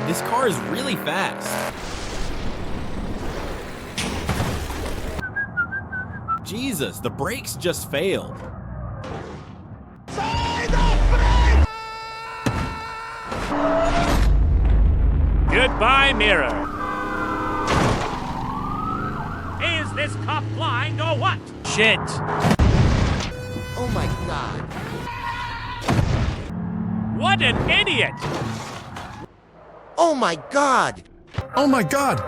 this car is really fast. Jesus, the brakes just failed. Goodbye, mirror. Is this cop blind or what? Shit. Oh my God. What an idiot! Oh my God. Oh my God!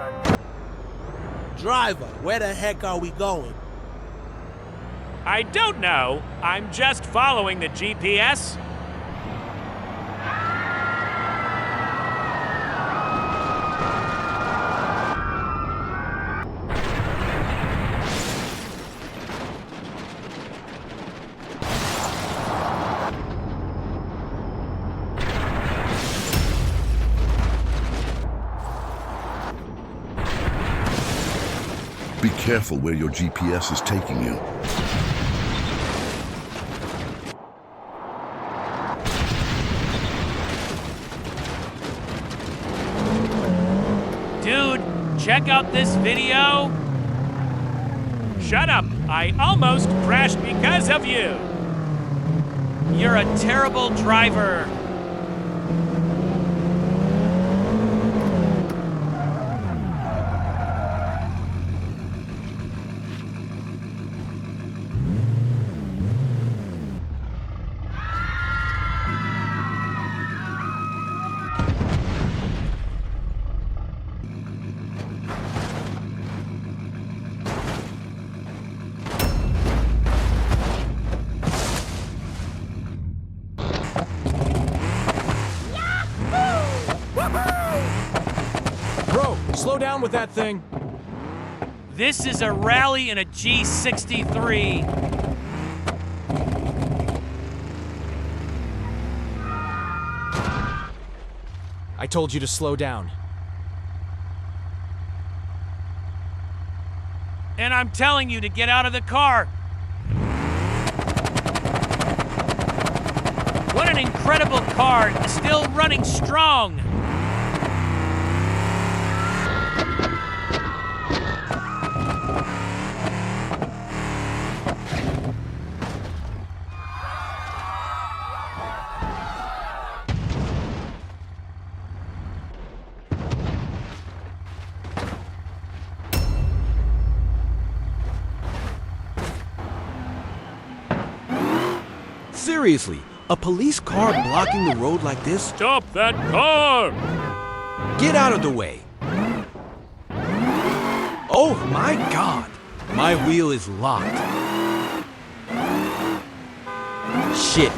Driver, where the heck are we going? I don't know. I'm just following the GPS. Be careful where your GPS is taking you. Dude, check out this video. Shut up. I almost crashed because of you. You're a terrible driver. Bro, slow down with that thing. This is a rally in a G63. I told you to slow down. And I'm telling you to get out of the car. What an incredible car, still running strong. Seriously, a police car blocking the road like this? Stop that car! Get out of the way! Oh my God! My wheel is locked. Shit.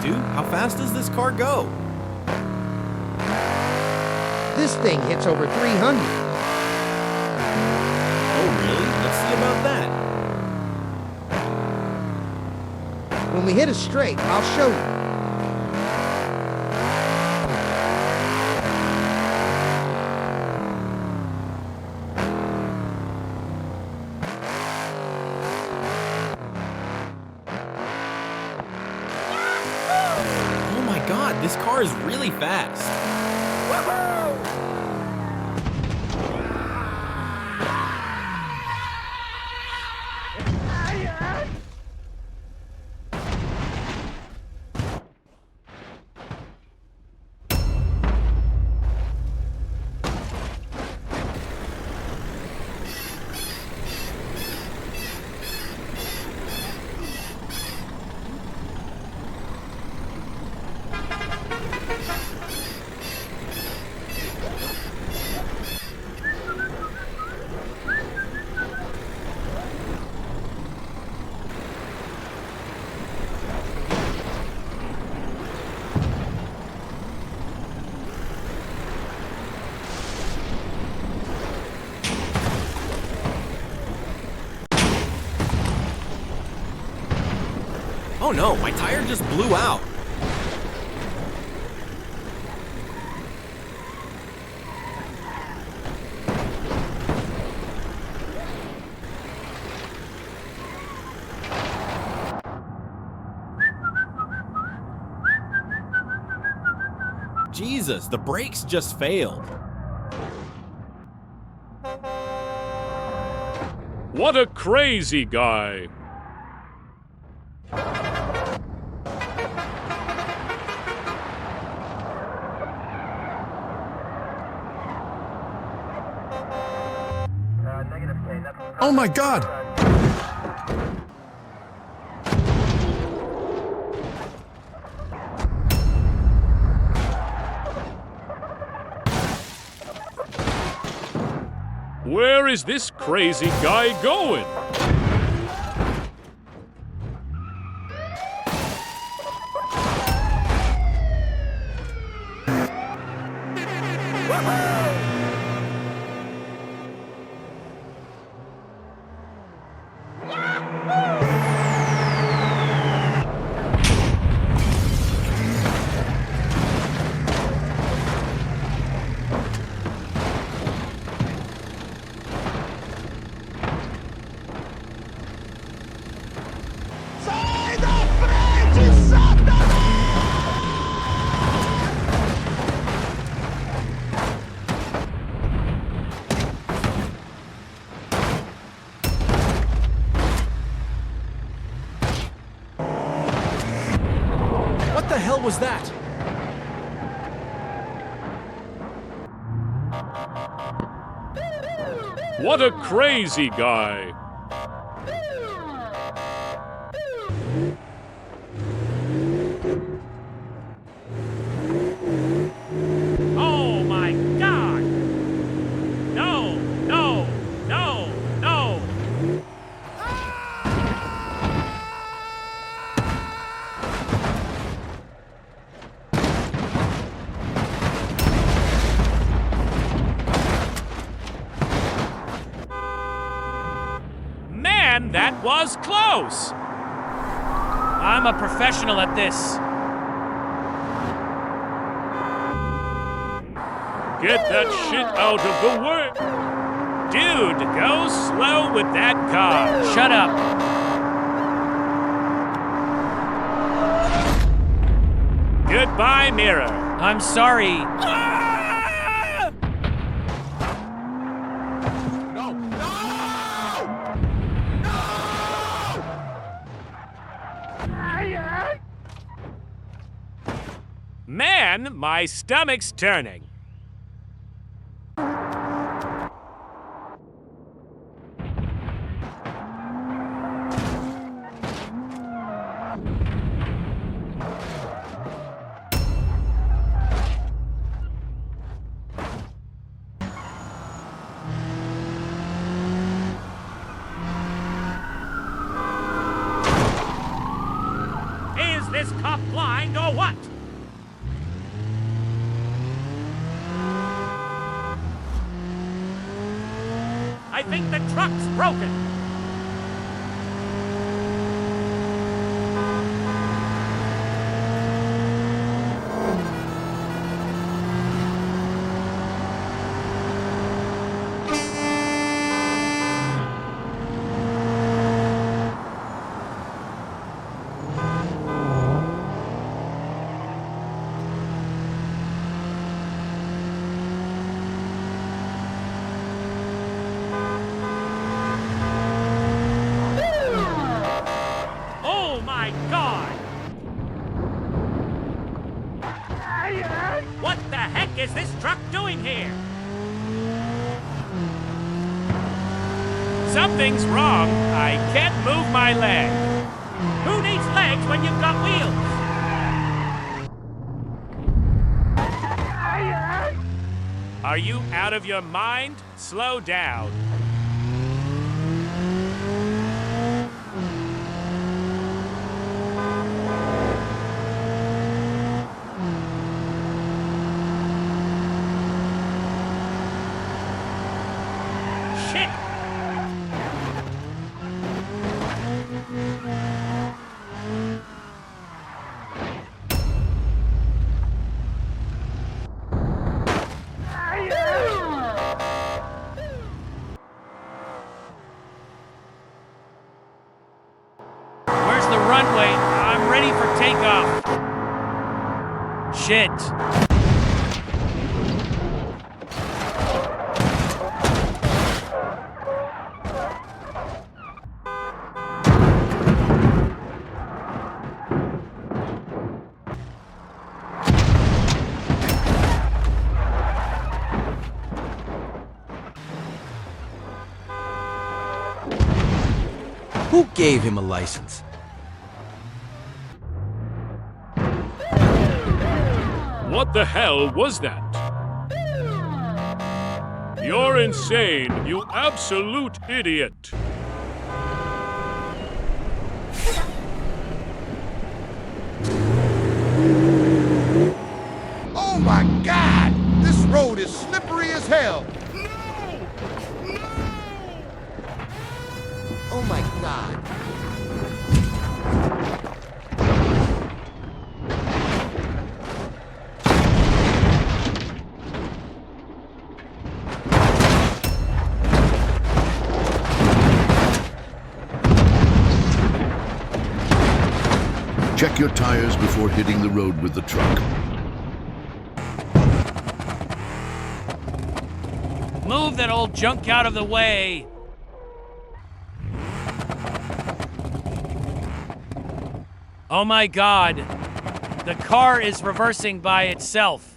Dude, how fast does this car go? This thing hits over 300. Oh, really? Let's see about that. When we hit a straight, I'll show you. Oh my God, this car is really fast. Oh no, my tire just blew out. Jesus, the brakes just failed. What a crazy guy! Oh my god! Where is this crazy guy going? What the hell was that? What a crazy guy! Oh my God! No, no, no, no! Man, that was close! I'm a professional at this. Get that shit out of the way! Dude, go slow with that car. Shut up. Goodbye, mirror. I'm sorry. No! No! Man, my stomach's turning. Is this cop blind or what? I think the truck's broken. Oh my God! What the heck is this truck doing here? Something's wrong. I can't move my leg. Who needs legs when you've got wheels? Are you out of your mind? Slow down. Shit! Where's the runway? I'm ready for takeoff. Shit. gave him a license. What the hell was that? You're insane, you absolute idiot. Oh my God! This road is slippery as hell! Oh my God! Check your tires before hitting the road with the truck. Move that old junk out of the way. Oh my God. The car is reversing by itself.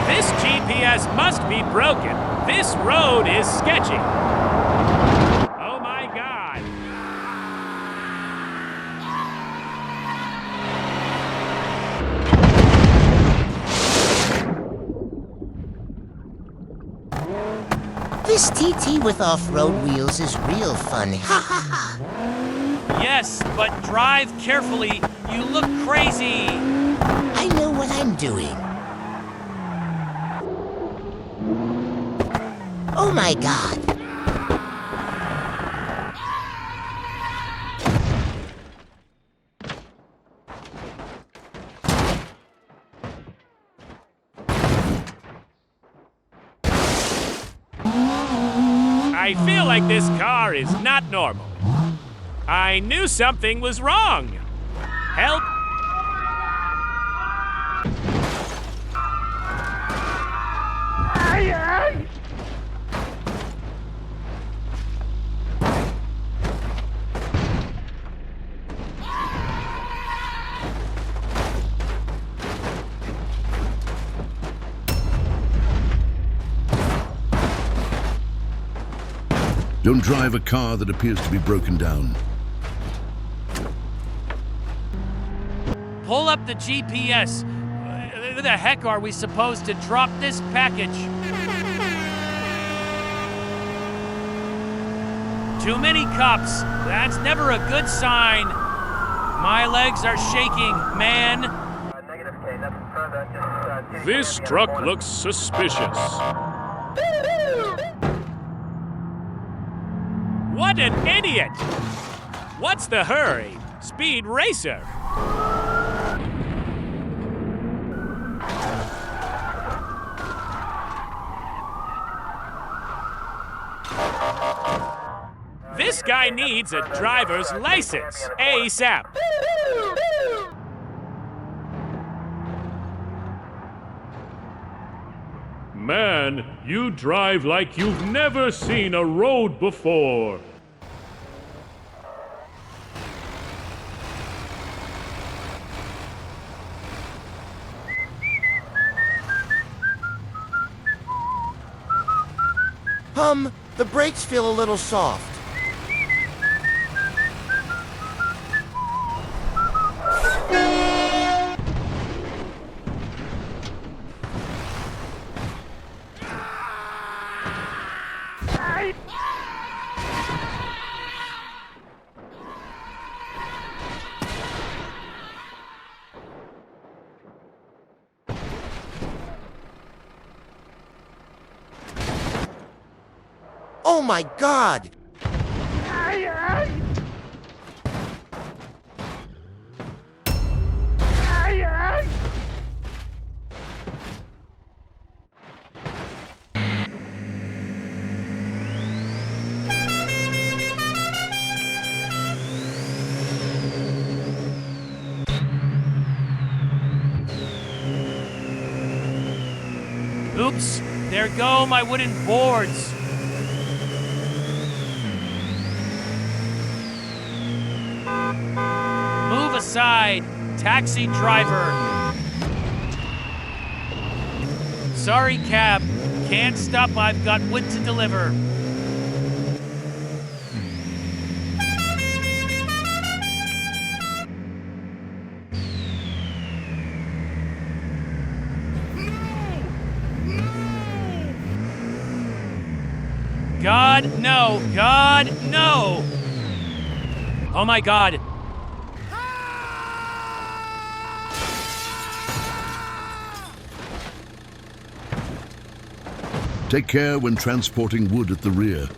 This GPS must be broken. This road is sketchy. Oh my God. This TT with off-road wheels is real fun. Ha ha ha. Yes, but drive carefully. You look crazy. I know what I'm doing. Oh my God. I feel like this car is not normal. I knew something was wrong. Help! Don't drive a car that appears to be broken down. Pull up the GPS. Where the heck are we supposed to drop this package? Too many cops. That's never a good sign. My legs are shaking, man. This truck looks suspicious. What an idiot! What's the hurry? Speed racer. This guy needs a driver's license ASAP. Man, you drive like you've never seen a road before. The brakes feel a little soft. Oh my God! Oops! There go my wooden boards. Move aside, taxi driver. Sorry, cab. Can't stop, I've got wood to deliver. God, no! God, no! Oh my God. Take care when transporting wood at the rear.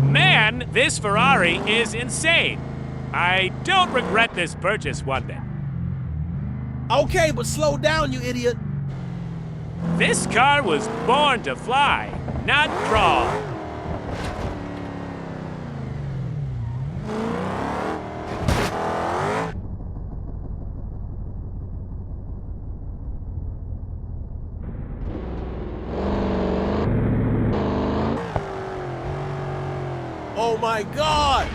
Man, this Ferrari is insane. I don't regret this purchase one bit. Okay, but slow down, you idiot. This car was born to fly, not crawl. Oh my God!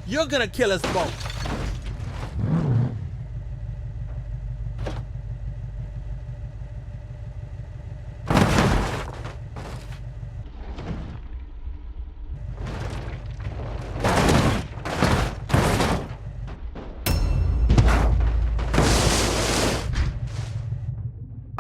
You're gonna kill us both.